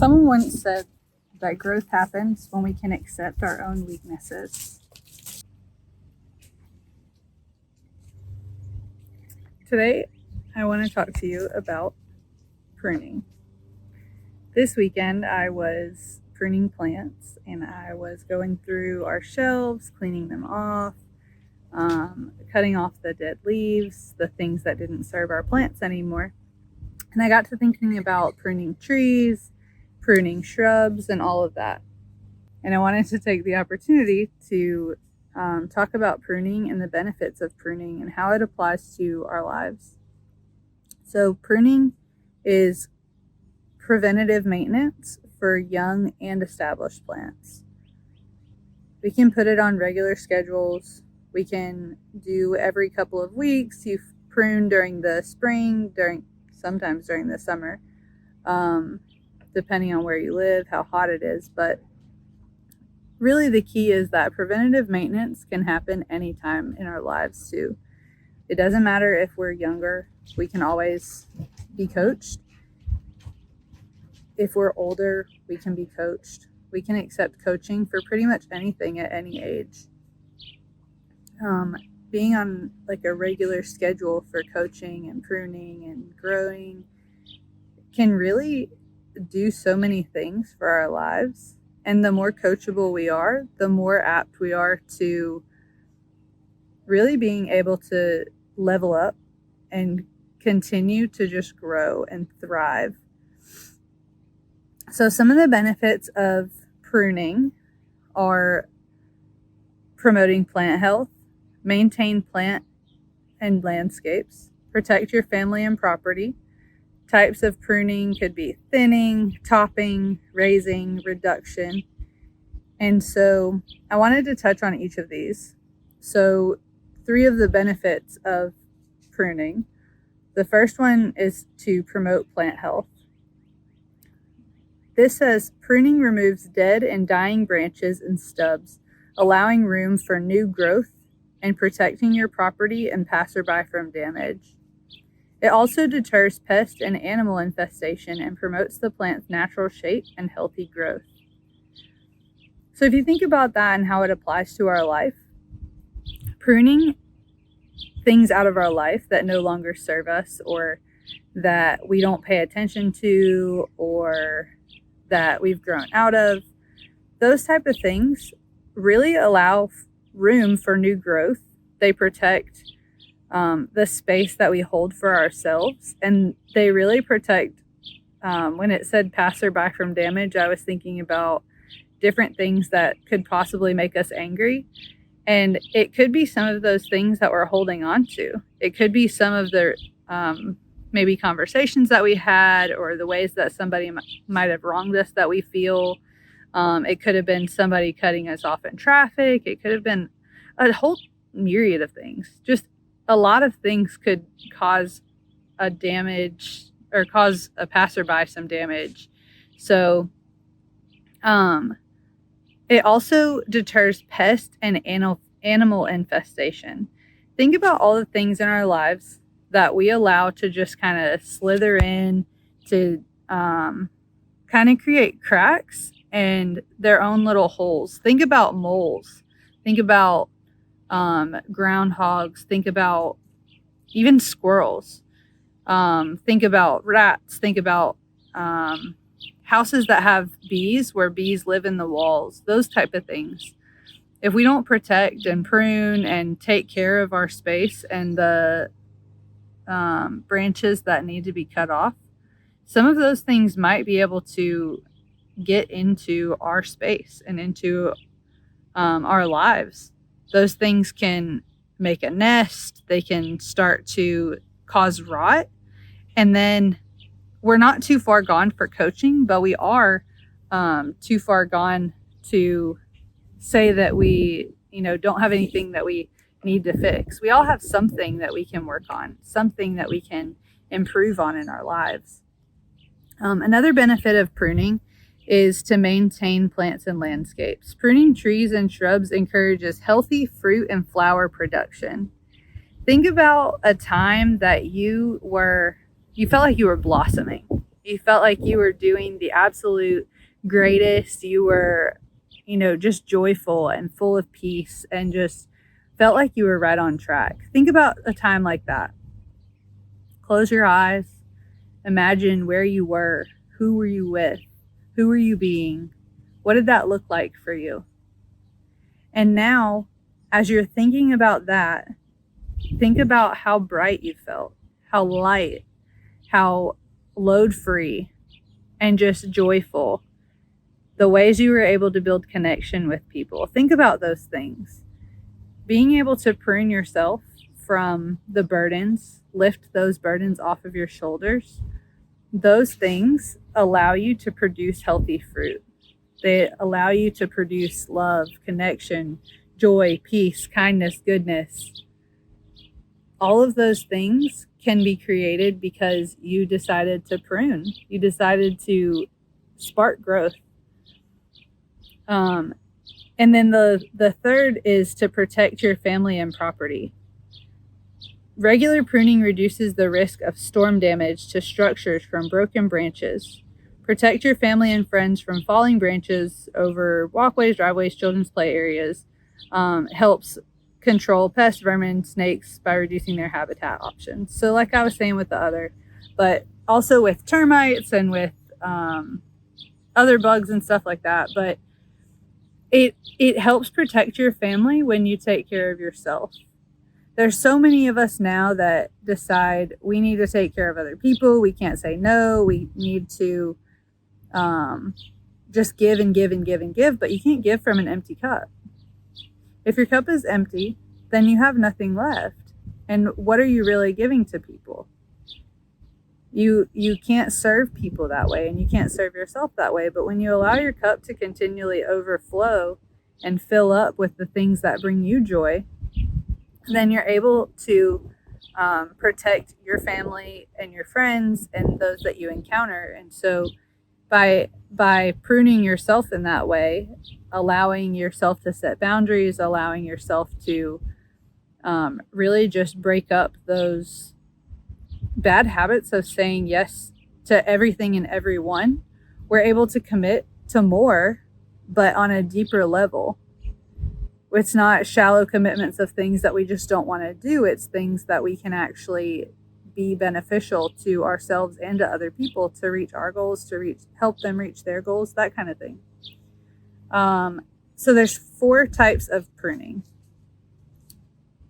Someone once said that growth happens when we can accept our own weaknesses. Today, I want to talk to you about pruning. This weekend, I was pruning plants and I was going through our shelves, cleaning them off, cutting off the dead leaves, the things that didn't serve our plants anymore. And I got to thinking about pruning trees, pruning shrubs, and all of that. And I wanted to take the opportunity to talk about pruning and the benefits of pruning and how it applies to our lives. So pruning is preventative maintenance for young and established plants. We can put it on regular schedules. We can do every couple of weeks. You prune during the spring, sometimes during the summer, depending on where you live, how hot it is. But really the key is that preventative maintenance can happen anytime in our lives too. It doesn't matter if we're younger, we can always be coached. If we're older, we can be coached. We can accept coaching for pretty much anything at any age. Being on like a regular schedule for coaching and pruning and growing can really do so many things for our lives. And the more coachable we are, the more apt we are to really being able to level up and continue to just grow and thrive. So some of the benefits of pruning are promoting plant health, maintain plant and landscapes, protect your family and property. Types of pruning could be thinning, topping, raising, reduction. And so I wanted to touch on each of these. So 3 of the benefits of pruning. The first one is to promote plant health. This says pruning removes dead and dying branches and stubs, allowing room for new growth and protecting your property and passerby from damage. It also deters pest and animal infestation and promotes the plant's natural shape and healthy growth. So if you think about that and how it applies to our life, pruning things out of our life that no longer serve us or that we don't pay attention to or that we've grown out of, those type of things really allow room for new growth. They protect the space that we hold for ourselves, and they really protect, when it said passerby from damage, I was thinking about different things that could possibly make us angry. And it could be some of those things that we're holding on to. It could be some of the maybe conversations that we had or the ways that somebody might have wronged us that we feel. It could have been somebody cutting us off in traffic. It could have been a whole myriad of things. Just a lot of things could cause a damage or cause a passerby some damage. So it also deters pest and animal infestation. Think about all the things in our lives that we allow to just kind of slither in to kind of create cracks and their own little holes. Think about moles. Think about groundhogs. Think about even squirrels. Think about rats. Think about houses that have bees, where bees live in the walls, those type of things. If we don't protect and prune and take care of our space and the branches that need to be cut off, some of those things might be able to get into our space and into our lives. Those things can make a nest. They can start to cause rot. And then we're not too far gone for coaching, but we are too far gone to say that we, don't have anything that we need to fix. We all have something that we can work on, something that we can improve on in our lives. Another benefit of pruning is to maintain plants and landscapes. Pruning trees and shrubs encourages healthy fruit and flower production. Think about a time that you felt like you were blossoming. You felt like you were doing the absolute greatest. You were, just joyful and full of peace and just felt like you were right on track. Think about a time like that. Close your eyes. Imagine where you were. Who were you with? Who were you being? What did that look like for you? And now, as you're thinking about that, think about how bright you felt, how light, how load free, and just joyful. The ways you were able to build connection with people. Think about those things. Being able to prune yourself from the burdens, lift those burdens off of your shoulders, those things allow you to produce healthy fruit. They allow you to produce love, connection, joy, peace, kindness, goodness. All of those things can be created because you decided to prune. You decided to spark growth. And then the third is to protect your family and property. Regular pruning reduces the risk of storm damage to structures from broken branches. Protect your family and friends from falling branches over walkways, driveways, children's play areas. Helps control pests, vermin, snakes by reducing their habitat options. So like I was saying with the other, but also with termites and with other bugs and stuff like that. But it helps protect your family when you take care of yourself. There's so many of us now that decide we need to take care of other people. We can't say no. We need to just give and give and give and give, but you can't give from an empty cup. If your cup is empty, then you have nothing left. And what are you really giving to people? You can't serve people that way, and you can't serve yourself that way. But when you allow your cup to continually overflow and fill up with the things that bring you joy, then you're able to protect your family and your friends and those that you encounter. And so by pruning yourself in that way, allowing yourself to set boundaries, allowing yourself to really just break up those bad habits of saying yes to everything and everyone, we're able to commit to more, but on a deeper level. It's not shallow commitments of things that we just don't want to do. It's things that we can actually be beneficial to ourselves and to other people to reach our goals, to help them reach their goals, that kind of thing. So there's 4 types of pruning.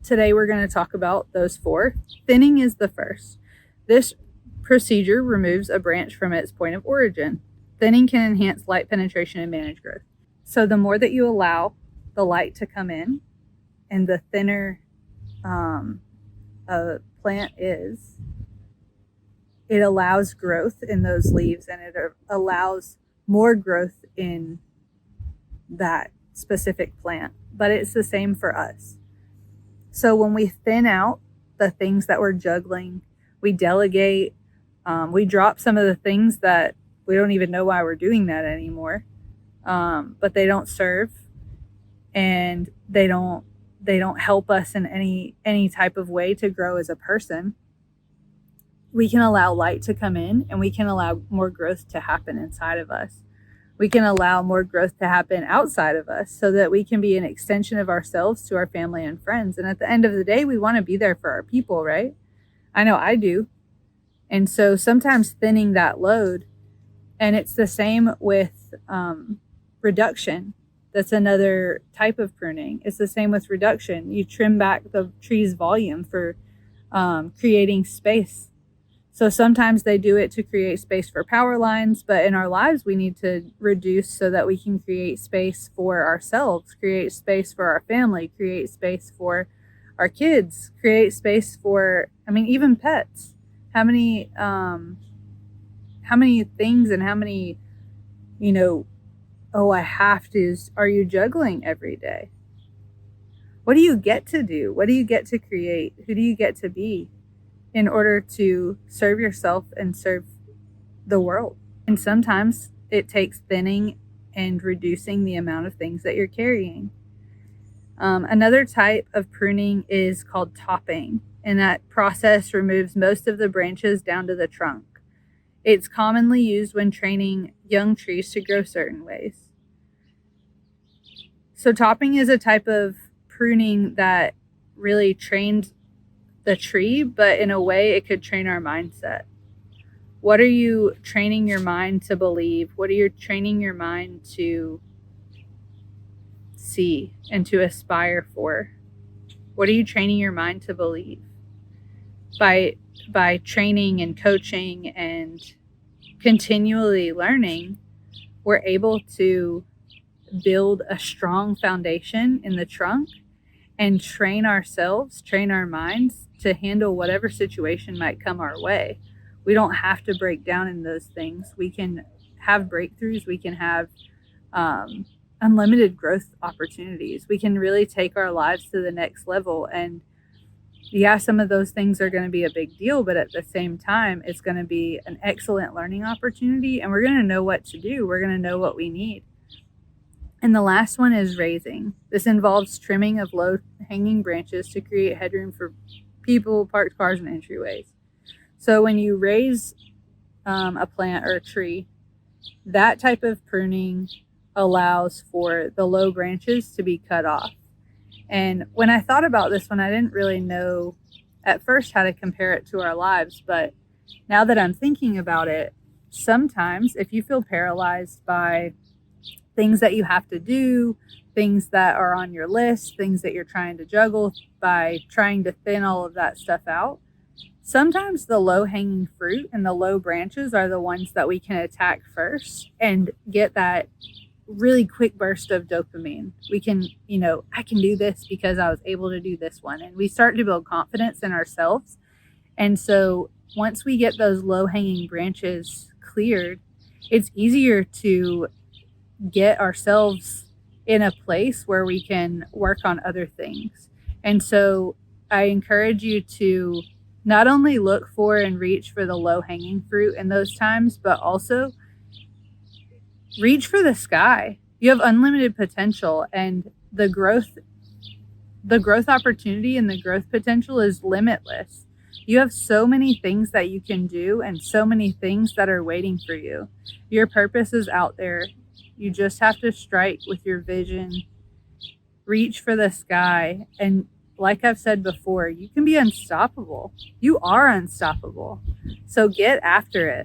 Today we're going to talk about those 4. Thinning is the first. This procedure removes a branch from its point of origin. Thinning can enhance light penetration and manage growth. So the more that you allow the light to come in, and the thinner a plant is, it allows growth in those leaves, and it allows more growth in that specific plant. But it's the same for us. So when we thin out the things that we're juggling, we delegate, we drop some of the things that we don't even know why we're doing that anymore, but they don't serve, and they don't help us in any type of way to grow as a person. We can allow light to come in, and we can allow more growth to happen inside of us. We can allow more growth to happen outside of us so that we can be an extension of ourselves to our family and friends. And at the end of the day, we want to be there for our people, right? I know I do. And so sometimes thinning that load, and it's the same with reduction. That's another type of pruning. It's the same with reduction. You trim back the tree's volume for creating space. So sometimes they do it to create space for power lines, but in our lives, we need to reduce so that we can create space for ourselves, create space for our family, create space for our kids, create space for, even pets. How many things and how many, I have to, are you juggling every day? What do you get to do? What do you get to create? Who do you get to be in order to serve yourself and serve the world? And sometimes it takes thinning and reducing the amount of things that you're carrying. Another type of pruning is called topping, and that process removes most of the branches down to the trunk. It's commonly used when training young trees to grow certain ways. So topping is a type of pruning that really trains the tree, but in a way it could train our mindset. What are you training your mind to believe? What are you training your mind to see and to aspire for? What are you training your mind to believe? By training and coaching and continually learning, we're able to build a strong foundation in the trunk and train ourselves, train our minds to handle whatever situation might come our way. We don't have to break down in those things. We can have breakthroughs. We can have unlimited growth opportunities. We can really take our lives to the next level. And yeah, some of those things are going to be a big deal, but at the same time, it's going to be an excellent learning opportunity, and we're going to know what to do. We're going to know what we need. And the last one is raising. This involves trimming of low-hanging branches to create headroom for people, parked cars, and entryways. So when you raise a plant or a tree, that type of pruning allows for the low branches to be cut off. And when I thought about this one, I didn't really know at first how to compare it to our lives. But now that I'm thinking about it, sometimes if you feel paralyzed by things that you have to do, things that are on your list, things that you're trying to juggle, by trying to thin all of that stuff out, sometimes the low-hanging fruit and the low branches are the ones that we can attack first and get that really quick burst of dopamine. We can, I can do this because I was able to do this one. And we start to build confidence in ourselves. And so once we get those low-hanging branches cleared, it's easier to get ourselves in a place where we can work on other things. And so I encourage you to not only look for and reach for the low-hanging fruit in those times, but also reach for the sky. You have unlimited potential, and the growth opportunity and the growth potential is limitless. You have so many things that you can do and so many things that are waiting for you. Your purpose is out there. You just have to strike with your vision, reach for the sky, and like I've said before, you can be unstoppable. You are unstoppable. So get after it.